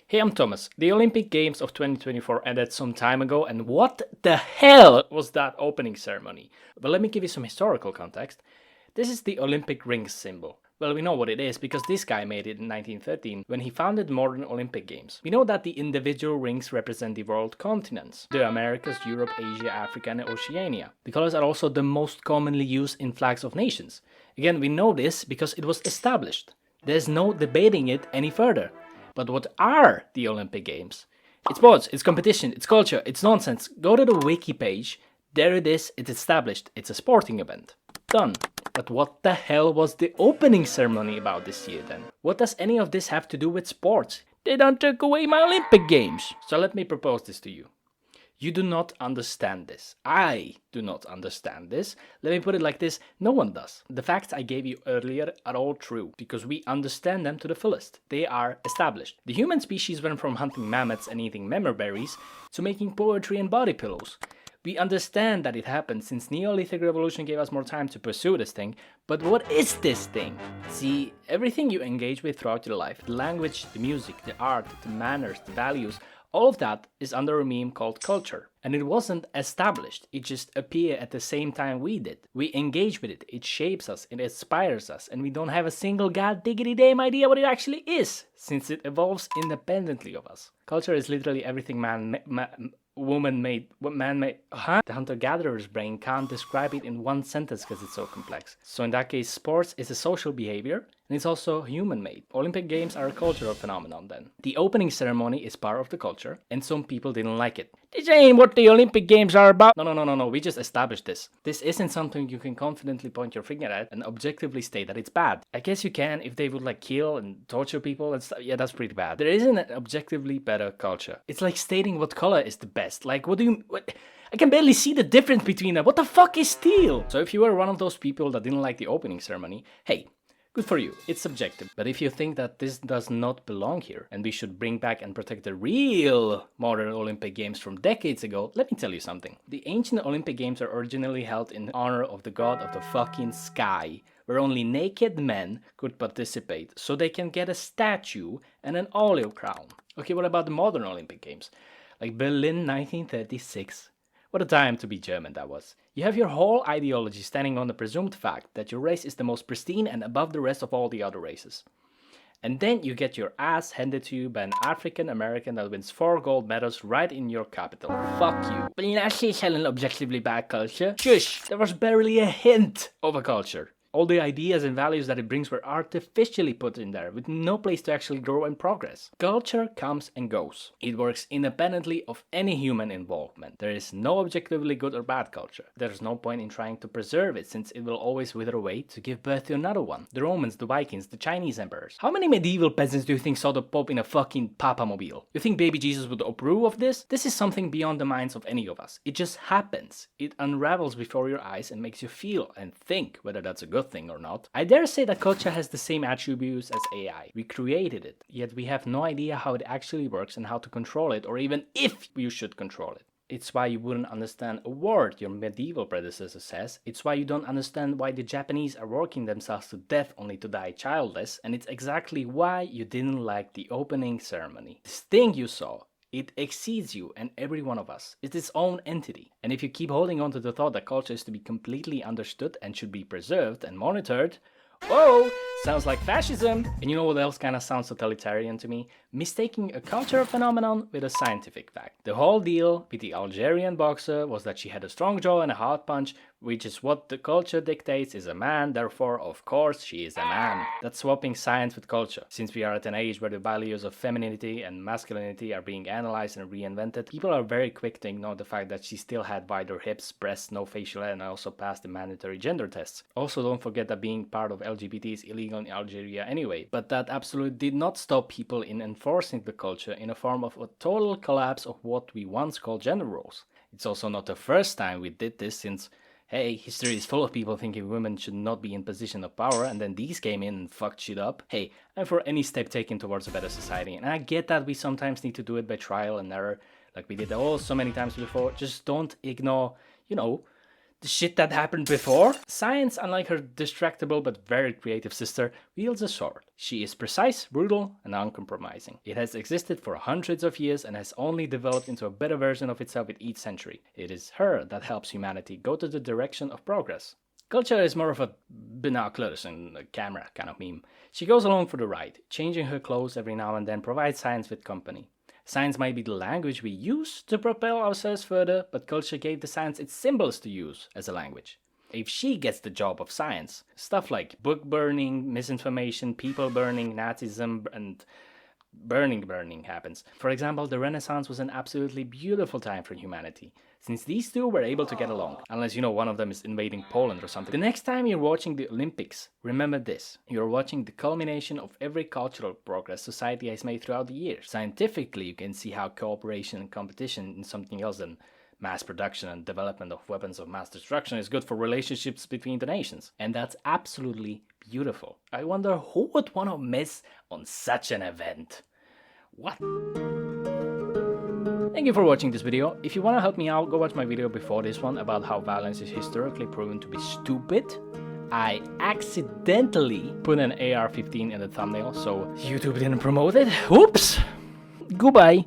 Hey, I'm Thomas. The Olympic Games of 2024 ended some time ago, and what the hell was that opening ceremony? Well, let me give you some historical context. This is the Olympic rings symbol. Well, we know what it is because this guy made it in 1913 when he founded modern Olympic Games. We know that the individual rings represent the world continents, the Americas, Europe, Asia, Africa, and Oceania. The colors are also the most commonly used in flags of nations. Again, we know this because it was established. There's no debating it any further. But what are the Olympic Games? It's sports, it's competition, it's culture, it's nonsense. Go to the wiki page. There it is, it's established. It's a sporting event. Done. But what the hell was the opening ceremony about this year then? What does any of this have to do with sports? They don't take away my Olympic Games. So let me propose this to you. You do not understand this. I do not understand this. Let me put it like this, no one does. The facts I gave you earlier are all true, because we understand them to the fullest. They are established. The human species went from hunting mammoths and eating member berries to making poetry and body pillows. We understand that it happened since Neolithic revolution gave us more time to pursue this thing, but what is this thing? See, everything you engage with throughout your life, the language, the music, the art, the manners, the values, all of that is under a meme called culture. And it wasn't established, it just appeared at the same time we did. We engage with it, it shapes us, it inspires us, and we don't have a single god diggity damn idea what it actually is, since it evolves independently of us. Culture is literally everything woman-made, man-made, The hunter-gatherer's brain can't describe it in one sentence because it's so complex. So in that case, sports is a social behavior, and it's also human-made. Olympic Games are a cultural phenomenon then. The opening ceremony is part of the culture, and some people didn't like it. This ain't what the Olympic Games are about. No, we just established this. This isn't something you can confidently point your finger at and objectively state that it's bad. I guess you can if they would kill and torture people and stuff. Yeah, that's pretty bad. There isn't an objectively better culture. It's like stating what color is the best. What? I can barely see the difference between them. What the fuck is teal? So if you were one of those people that didn't like the opening ceremony, hey, good for you, it's subjective. But if you think that this does not belong here and we should bring back and protect the real modern Olympic Games from decades ago, let me tell you something. The ancient Olympic Games are originally held in honor of the god of the fucking sky, where only naked men could participate, so they can get a statue and an olive crown. Okay, what about the modern Olympic Games? Like Berlin 1936. What a time to be German that was. You have your whole ideology standing on the presumed fact that your race is the most pristine and above the rest of all the other races. And then you get your ass handed to you by an African American that wins 4 gold medals right in your capital. Fuck you. But in actually selling objectively bad culture, shush, there was barely a hint of a culture. All the ideas and values that it brings were artificially put in there, with no place to actually grow and progress. Culture comes and goes. It works independently of any human involvement. There is no objectively good or bad culture. There's no point in trying to preserve it, since it will always wither away to give birth to another one. The Romans, the Vikings, the Chinese emperors. How many medieval peasants do you think saw the Pope in a fucking papamobile? You think baby Jesus would approve of this? This is something beyond the minds of any of us. It just happens. It unravels before your eyes and makes you feel and think whether that's a good thing or not. I dare say that culture has the same attributes as AI. We created it, yet we have no idea how it actually works and how to control it, or even if you should control it. It's why you wouldn't understand a word your medieval predecessor says. It's why you don't understand why the Japanese are working themselves to death only to die childless, and it's exactly why you didn't like the opening ceremony. This thing you saw, it exceeds you and every one of us. It's its own entity. And if you keep holding on to the thought that culture is to be completely understood and should be preserved and monitored, whoa, sounds like fascism. And you know what else kind of sounds totalitarian to me? Mistaking a cultural phenomenon with a scientific fact. The whole deal with the Algerian boxer was that she had a strong jaw and a hard punch, which is what the culture dictates is a man, therefore of course she is a man. That's swapping science with culture. Since we are at an age where the values of femininity and masculinity are being analyzed and reinvented, people are very quick to ignore the fact that she still had wider hips, breasts, no facial hair, and also passed the mandatory gender tests. Also, don't forget that being part of LGBT is illegal in Algeria anyway, but that absolutely did not stop people in enforcing the culture in a form of a total collapse of what we once called gender roles. It's also not the first time we did this, since hey, history is full of people thinking women should not be in position of power, and then these came in and fucked shit up. Hey, I'm for any step taken towards a better society, and I get that we sometimes need to do it by trial and error, like we did all so many times before. Just don't ignore, The shit that happened before? Science, unlike her distractible but very creative sister, wields a sword. She is precise, brutal, and uncompromising. It has existed for hundreds of years and has only developed into a better version of itself with each century. It is her that helps humanity go to the direction of progress. Culture is more of a binoculars and a camera kind of meme. She goes along for the ride, changing her clothes every now and then, provides science with company. Science might be the language we use to propel ourselves further, but culture gave the science its symbols to use as a language. If she gets the job of science, stuff like book burning, misinformation, people burning, Nazism, and burning happens. For example, the Renaissance was an absolutely beautiful time for humanity, since these two were able to get along, unless one of them is invading Poland or something. The next time you're watching the Olympics, remember this: you're watching the culmination of every cultural progress society has made throughout the years. Scientifically, you can see how cooperation and competition in something else than mass production and development of weapons of mass destruction is good for relationships between the nations. And that's absolutely beautiful. I wonder who would want to miss on such an event. What? Thank you for watching this video. If you want to help me out, go watch my video before this one about how violence is historically proven to be stupid. I accidentally put an AR-15 in the thumbnail, so YouTube didn't promote it. Oops! Goodbye!